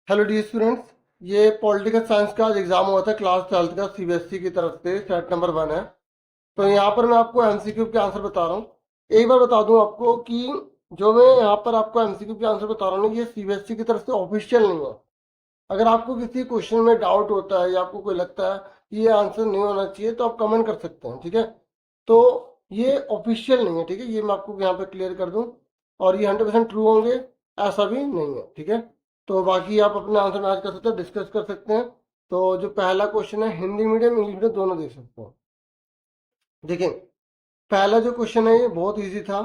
Hello D students. ये political science का आज एग्जाम हुआ था क्लास 12th का सीबीएसई की तरफ से सेट नंबर 1 है। तो यहाँ पर मैं आपको एमसीक्यू के आंसर बता रहा हूँ। एक बार बता दूँ आपको कि जो मैं यहाँ पर आपको एमसीक्यू के आंसर बता रहा हूँ ना, ये सीबीएसई की तरफ से ऑफिशियल नहीं है। अगर आपको किसी क्वेश्चन में डाउट होता है या आपको कोई लगता है कि ये आंसर नहीं होना चाहिए तो आप कमेंट कर सकते हैं, ठीक है। तो ये ऑफिशियल नहीं है, ठीक है, ये मैं आपको यहाँ पे क्लियर कर दूँ। और ये 100% ट्रू होंगे ऐसा भी नहीं है, ठीक है। तो बाकी आप अपने आंसर मैच कर सकते हैं, डिस्कस कर सकते हैं। तो जो पहला क्वेश्चन है, हिंदी मीडियम इंग्लिश मीडियम दोनों दे सकते हैं। देखिए, पहला जो क्वेश्चन है ये बहुत इजी था।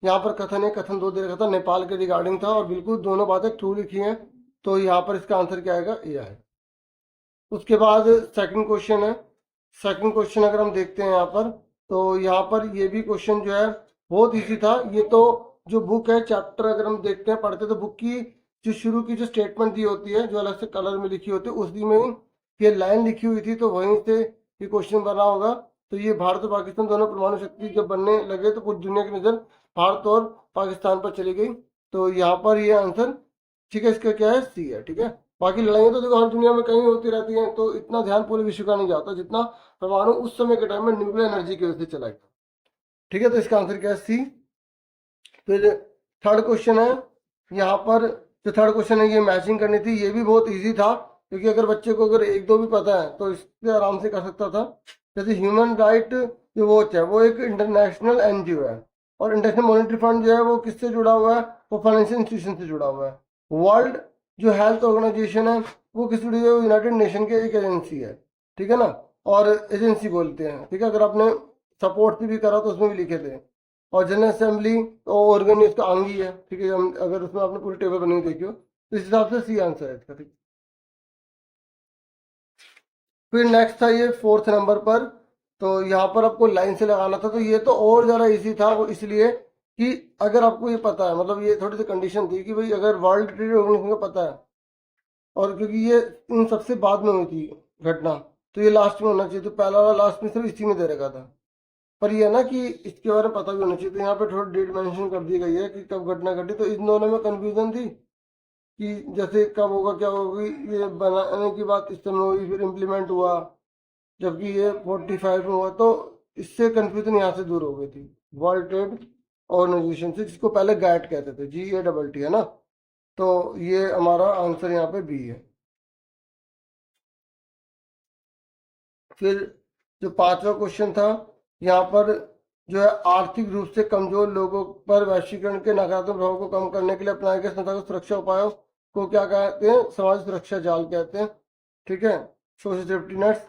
यहाँ पर कथन है, कथन दो दे रखा था, नेपाल के रिगार्डिंग था और बिल्कुल दोनों बातें ट्रू लिखी हैं। तो यहाँ पर इसका आंसर क्या आएगा, ए है। उसके बाद सेकंड क्वेश्चन है। सेकंड क्वेश्चन अगर हम देखते हैं यहाँ पर, तो यहाँ पर ये भी क्वेश्चन जो है बहुत इजी था। ये तो जो बुक है, चैप्टर अगर हम देखते हैं पढ़ते हैं, तो बुक की जो शुरू की जो स्टेटमेंट दी होती है, जो अलग से कलर में लिखी होती है, उसी में ये लाइन लिखी हुई थी, तो वहीं से ये क्वेश्चन बना होगा। तो ये भारत और पाकिस्तान दोनों परमाणु शक्ति जब बनने लगे तो पूरी दुनिया की नज़र भारत और पाकिस्तान पर चली गई। तो यहाँ पर ये आंसर, ठीक है, इसका क्या है, सी है, ठीक है। बाकी लड़ाइयाँ तो देखो हर दुनिया में कहीं होती रहती हैं, तो इतना ध्यान पूरे विश्व का नहीं जाता जितना परमाणु उस समय के टाइम में न्यूक्लियर एनर्जी की वजह से चला गया, ठीक है। तो इसका आंसर क्या है, सी। फिर थर्ड क्वेश्चन है। यहाँ पर जो थर्ड क्वेश्चन है ये मैचिंग करनी थी, ये भी बहुत इजी था, क्योंकि अगर बच्चे को अगर एक दो भी पता है तो इससे आराम से कर सकता था। जैसे ह्यूमन राइट जो वॉच है वो एक इंटरनेशनल एनजीओ है, और इंटरनेशनल मॉनेटरी फंड जो है वो किससे जुड़ा हुआ है, वो फाइनेंशियल इंस्टीट्यूशन से जुड़ा हुआ है। वर्ल्ड जो हेल्थ ऑर्गेनाइजेशन है वो किस जुड़ी है, यूनाइटेड नेशन के एक एजेंसी है, ठीक है ना। और एजेंसी बोलते हैं, ठीक है। अगर आपने सपोर्ट भी करा तो उसमें भी लिखे थे। और जनरल असेंबली ऑर्गन इसका अंग ही है, ठीक है। हम अगर उसमें आपने पूरी टेबल बनी हुई देखी हो तो इस हिसाब से सी आंसर है इसका, ठीक। फिर नेक्स्ट था ये फोर्थ नंबर पर। तो यहाँ पर आपको लाइन से लगाना था, तो ये तो और ज़्यादा इजी था, वो इसलिए कि अगर आपको ये पता है, मतलब ये थोड़ी सी कंडीशन थी कि भाई अगर वर्ल्ड ट्रेड ऑर्गेनाइजेशन का पता है, और क्योंकि ये इन सबसे बाद में हुई थी घटना, तो ये लास्ट में होना चाहिए। तो पहला वाला लास्ट में सिर्फ इसी में दे रखा था। पर ये है ना कि इसके बारे में पता भी होना चाहिए, तो यहाँ पे थोड़ी डेट मेंशन कर दी गई है कि कब घटना घटी। तो इन दोनों में कंफ्यूजन थी कि जैसे कब होगा क्या होगी, ये बनाने की बात इस समय हुई, फिर इम्प्लीमेंट हुआ, जबकि ये 45 में हुआ। तो इससे कंफ्यूजन यहाँ से दूर हो गई थी वर्ल्ड ट्रेड ऑर्गेनाइजेशन से, जिसको पहले गैट कहते थे, GATT, है ना। तो ये हमारा आंसर यहाँ पे बी है। फिर जो पांचवा क्वेश्चन था, यहाँ पर जो है आर्थिक रूप से कमजोर लोगों पर वैश्वीकरण के नकारात्मक प्रभाव को कम करने के लिए अपनाए गए संस्थागत सुरक्षा उपायों को क्या कहते हैं, समाज सुरक्षा जाल कहते हैं, ठीक है, सोशल सेफ्टी नेट्स,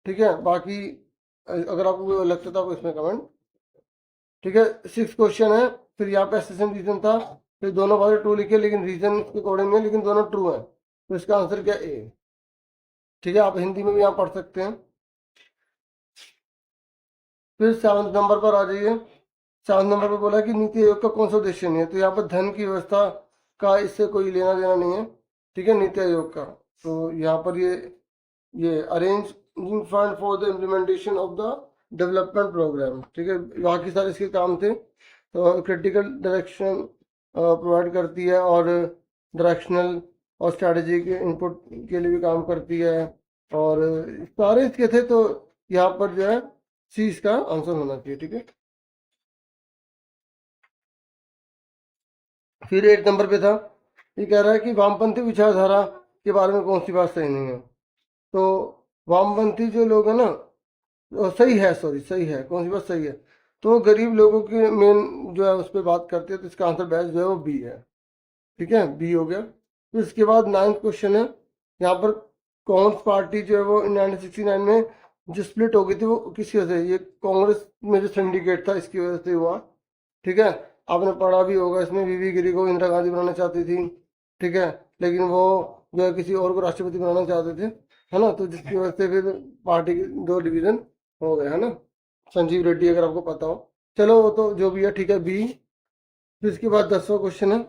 ठीक है। बाकी अगर आपको कोई लगता था आप इसमें कमेंट, ठीक है। सिक्स क्वेश्चन है। फिर यहाँ पे एसेशन रीजन था। फिर दोनों बातें ट्रू लिखे, लेकिन रीजन के अकॉर्डिंग नहीं, लेकिन दोनों ट्रू है। तो इसका आंसर क्या, ए, ठीक है। आप हिंदी में भी यहाँ पढ़ सकते हैं। फिर सेवंथ नंबर पर आ जाइए। सेवंथ नंबर पर बोला कि नीति आयोग का कौन सा उद्देश्य नहीं है, तो यहाँ पर धन की व्यवस्था का इससे कोई लेना देना नहीं है, ठीक है, नीति आयोग का। तो यहाँ पर ये arranging fund for the implementation of the development program, ठीक है, बाकी सारे इसके काम थे। तो क्रिटिकल डायरेक्शन प्रोवाइड करती है, और डायरेक्शनल और स्ट्रैटेजिक इनपुट के लिए भी काम करती है, और सारे इसके थे। तो यहाँ पर जो है सी इसका आंसर होना चाहिए, ठीक है। फिर 8 नंबर पे था, ये कह रहा है कि वामपंथी विचारधारा के बारे में कौन सी बात सही नहीं है। तो वामपंथी जो लोग हैं ना, सही है, सॉरी, सही है, कौन सी बात सही है, तो गरीब लोगों के मेन जो है उस पर बात करते हैं। तो इसका आंसर बेस्ट जो है वो बी है, ठीक है, बी हो गया। फिर इसके बाद 9th क्वेश्चन है। यहाँ पर कांग्रेस पार्टी जो है वो 1969 में जो स्प्लिट हो गई थी वो किसकी वजह से, ये कांग्रेस में जो सिंडिकेट था इसकी वजह से हुआ, ठीक है। आपने पढ़ा भी होगा, इसमें बीबी गिरी को इंदिरा गांधी बनाना चाहती थी, ठीक है, लेकिन वो जो है किसी और को राष्ट्रपति बनाना चाहते थे, है ना। तो जिसकी वजह से फिर पार्टी के दो डिवीजन हो गए, है ना। संजीव रेड्डी अगर आपको पता हो, चलो वो तो जो भी है, ठीक है, बी। फिर इसके बाद 10वां क्वेश्चन है।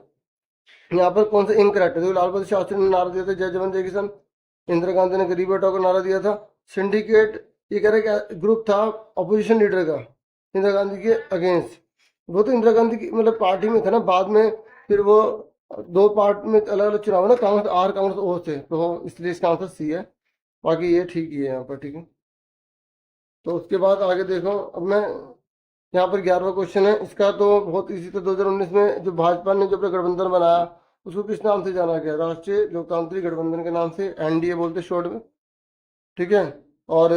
यहाँ पर कौन सा इनकरेक्ट है, तो लाल बहादुर शास्त्री ने नारा दिया था जय जवान जय किसान, इंदिरा गांधी ने गरीब हटाओ का नारा दिया था। सिंडिकेट ये कह रहे कि ग्रुप था अपोजिशन लीडर का इंदिरा गांधी के अगेंस्ट, वो तो इंदिरा गांधी की मतलब पार्टी में था ना, बाद में फिर वो दो पार्ट में अलग अलग चुनाव है ना, कांग्रेस आर कांग्रेस ओ से, तो इसलिए इसका आंसर सी है। बाकी ये ठीक ही है यहाँ पर, ठीक है। तो उसके बाद आगे देखो, अब मैं यहाँ पर 11वां क्वेश्चन है, इसका तो बहुत इजी था। 2019 में जो भाजपा ने जो अपना गठबंधन बनाया, उसको किस नाम से जाना गया? राष्ट्रीय लोकतांत्रिक गठबंधन के नाम से, एनडीए बोलते शॉर्ट में, ठीक है। और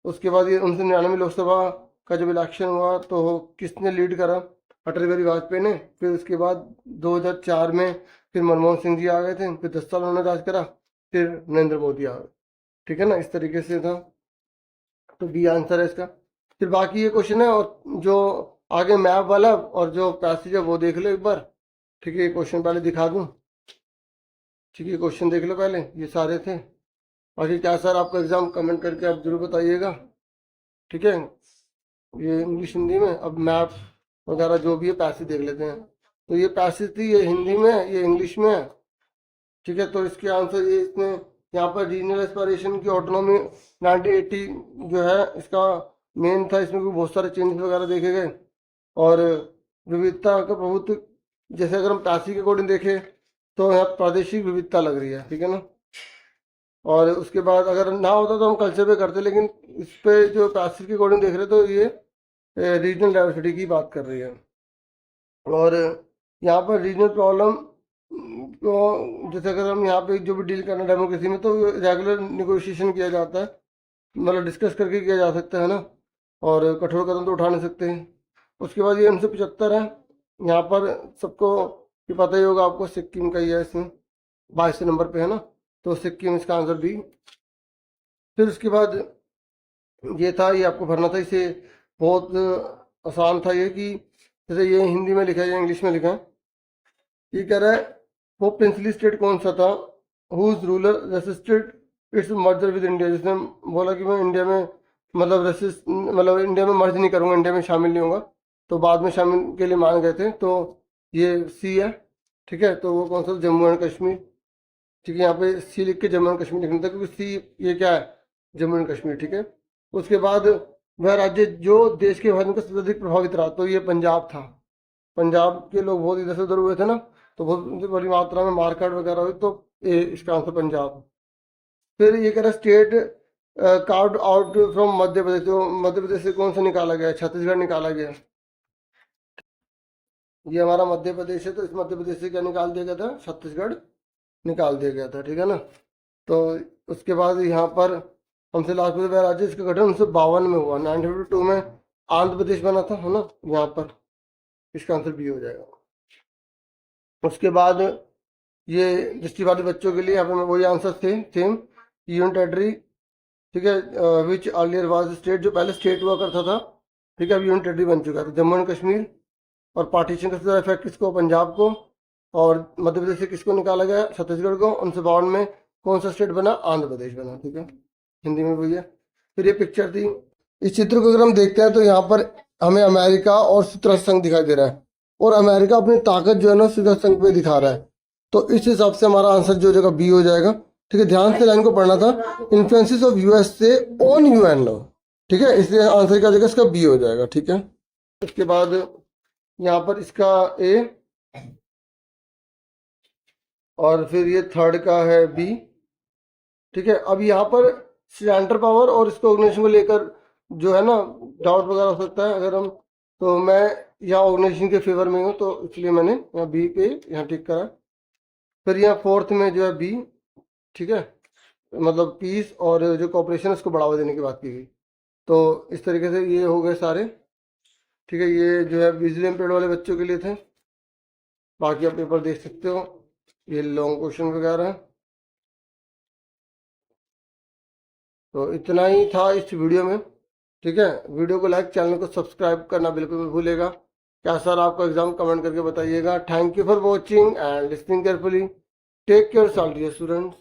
उसके बाद ये 1999 लोकसभा का जब इलेक्शन हुआ तो किसने लीड करा? अटल बिहारी वाजपेयी ने। फिर उसके बाद 2004 में फिर मनमोहन सिंह जी आ गए थे, फिर 10 साल उन्होंने राज करा, फिर नरेंद्र मोदी आ गए, ठीक है ना, इस तरीके से था। तो बी आंसर है इसका। फिर बाकी ये क्वेश्चन है, और जो आगे मैप वाला और जो पैसेज है वो देख लो एक बार, ठीक है। ये क्वेश्चन पहले दिखा दूं, ठीक है, क्वेश्चन देख लो पहले, ये सारे थे। बाकी क्या सर आपका एग्जाम, कमेंट करके आप जरूर बताइएगा, ठीक है। ये इंग्लिश हिंदी में, अब मैप वगैरह जो भी है पैसेज देख लेते हैं। तो ये पैसेज थी, ये हिंदी में है, ये इंग्लिश में है, ठीक है। तो इसके आंसर ये इसमें यहाँ पर रीजनल एस्पायरेशन की ऑटोनॉमी 1980 जो है इसका मेन था। इसमें भी बहुत सारे चेंजेस वगैरह देखे गए, और विविधता का प्रभुत्व, जैसे अगर हम पैसे के अकॉर्डिंग देखें तो यहाँ प्रादेशिक विविधता लग रही है, ठीक है ना। और उसके बाद अगर ना होता तो हम कल्चर पे करते, लेकिन इस पे जो पैसिव के अकॉर्डिंग देख रहे तो ये रीजनल डाइवर्सिटी की बात कर रही है। और यहाँ पर रीजनल प्रॉब्लम को, जैसे अगर हम यहाँ पे जो भी डील करना डेमोक्रेसी में, तो रेगुलर निगोशिएशन किया जाता है, मतलब डिस्कस करके किया जा सकता है ना, और कठोर कदम तो उठा नहीं सकते हैं। उसके बाद ये 1975 है, यहाँ पर सबको ये पता ही होगा आपको, सिक्किम का ही है, इसमें 22 नंबर पे है ना, तो सिक्किम इसका आंसर बी। फिर उसके बाद ये था, ये आपको भरना था, इसे बहुत आसान था ये, कि जैसे ये हिंदी में लिखा है या इंग्लिश में लिखा है। ये कह रहा है वो प्रिंसली स्टेट कौन सा था whose ruler resisted its merger with India, जिसने बोला कि मैं इंडिया में मतलब रेसिस्ट, मतलब इंडिया में मर्ज नहीं करूंगा, इंडिया में शामिल नहीं होगा, तो बाद में शामिल के लिए मान गए थे। तो ये सी है, ठीक है। तो वो कौन सा? जम्मू एंड कश्मीर, ठीक है। यहाँ पे सी लिख के जम्मू एंड कश्मीर लिखना था, क्योंकि सी ये क्या है, जम्मू एंड कश्मीर, ठीक है। उसके बाद वह राज्य जो देश के विभाजन का सबसे अधिक प्रभावित रहा, तो ये पंजाब था। पंजाब के लोग बहुत इधर से उधर हुए थे ना, तो बहुत बड़ी मात्रा में मारकाट वगैरह हुई, तो ये इसका आंसर पंजाब। फिर ये कह रहा state card out from Madhya Pradesh, तो मध्य प्रदेश से कौन सा निकाला गया? छत्तीसगढ़ निकाला गया। ये हमारा मध्य प्रदेश है, तो इस मध्य प्रदेश से क्या निकाल दिया गया था? छत्तीसगढ़ निकाल दिया गया था, ठीक है ना। तो उसके बाद यहाँ पर हमसे लास्ट में वह राज्य इसका गठन 1952 में हुआ, 1952 में आंध्र प्रदेश बना था, है ना, यहाँ पर इसका आंसर बी हो जाएगा। उसके बाद ये दृष्टिबाधित बच्चों के लिए यहाँ पर वही आंसर थे सेम, यूनियन टेरिटरी, ठीक है, विच अर्लियर वाज स्टेट, जो पहले स्टेट हुआ करता था, ठीक है, अब यूनियन टेरिटरी बन चुका था, जम्मू एंड कश्मीर। और पार्टीशन का सबसे इफेक्ट किसको? पंजाब को। और मध्य प्रदेश से किसको निकाला गया? छत्तीसगढ़ को। 1952 में कौन सा स्टेट बना? आंध्र प्रदेश बना, ठीक है, हिंदी में भैया। फिर ये पिक्चर थी, इस चित्र को अगर हम देखते हैं तो यहाँ पर हमें अमेरिका और संयुक्त संघ दिखाई दे रहा है, और अमेरिका अपनी ताकत जो है ना संयुक्त संघ पे दिखा रहा है, तो इस हिसाब से हमारा आंसर जो जगह बी हो जाएगा, ठीक है। ध्यान से लाइन को पढ़ना था, influences of USA on UN law, ठीक है, इसलिए आंसर क्या जगह इसका बी हो जाएगा, ठीक है। उसके बाद यहाँ पर इसका ए, और फिर ये थर्ड का है बी, ठीक है। अब यहाँ पर सेंटर पावर और इसको ऑर्गेनाइजेशन को लेकर जो है ना डाउट वगैरह हो सकता है, अगर हम, तो मैं यहाँ ऑर्गेनाइजेशन के फेवर में हूँ, तो इसलिए मैंने यहाँ बी पे यहाँ टिक करा। फिर यहाँ फोर्थ में जो है बी, ठीक है, मतलब पीस और जो कॉपरेशन उसको बढ़ावा देने की बात की गई। तो इस तरीके से ये हो गए सारे, ठीक है। ये जो है विजुअली इम्पेयर्ड वाले बच्चों के लिए थे, बाकी आप पेपर देख सकते हो, ये लॉन्ग क्वेश्चन वगैरह है। तो इतना ही था इस वीडियो में, ठीक है। वीडियो को लाइक, चैनल को सब्सक्राइब करना बिल्कुल मत भूलेगा। क्या सर आपका एग्जाम, कमेंट करके बताइएगा। Thank you for watching and listening carefully. Take care, साल डियर स्टूडेंट्स।